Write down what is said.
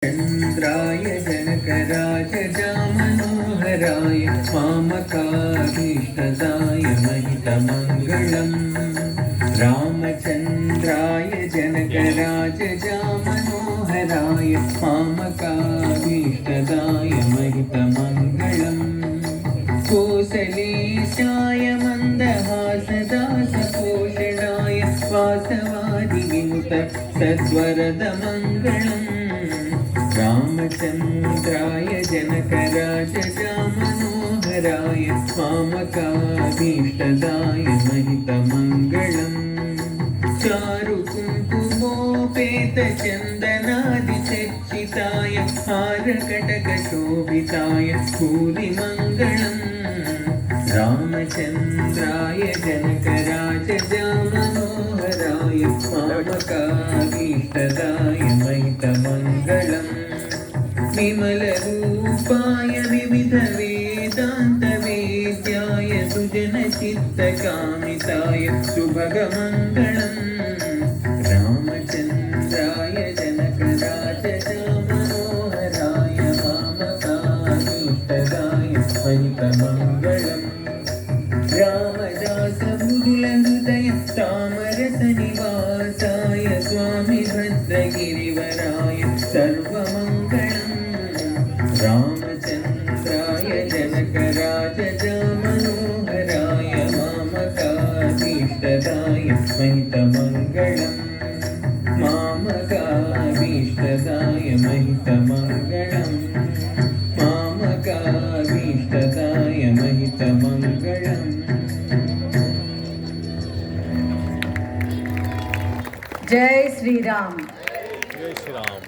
चन्द्राय जनकराजजामनोहराय मामकाभीष्टदाय महितमङ्गलम् रामचन्द्राय जनकराजजामनोहराय मामकाभीष्टदाय महितमङ्गलम् कोसलेशाय मन्दहासदासपोषणाय वासवादिविमुत सद्वरदमङ्गलम् रामचन्द्राय जनकराजजामनोहराय मामकाभीष्टदाय महितमङ्गलम् चारुकुङ्कुमोपेतचन्दनादिचर्चिताय हारकटकशोभिताय भूरिमङ्गलम् रामचन्द्राय जनकराजजामनोहराय मामकाभीष्टदाय महितमङ्गलम् विमलरूपाय विविधवेदान्तवेद्याय सुजनचित्तकामिताय सुभगमङ्गलम् रामचन्द्राय जनकराजजामनोहराय मामकाभीष्टदाय महितमङ्गलम् रामदासमुकुलहृदय तामरसनिवासाय Swami भद्रगिरिवराय सर्वमङ्गलम् रामचन्द्राय जनकराजजामनोहराय मामकाभीष्टदाय महितमङ्गलम् मामकाभीष्टदाय महितमङ्गलम् मामकाभीष्टदाय महितमङ्गलम्। Jai Shri Ram. Jai Shri Ram.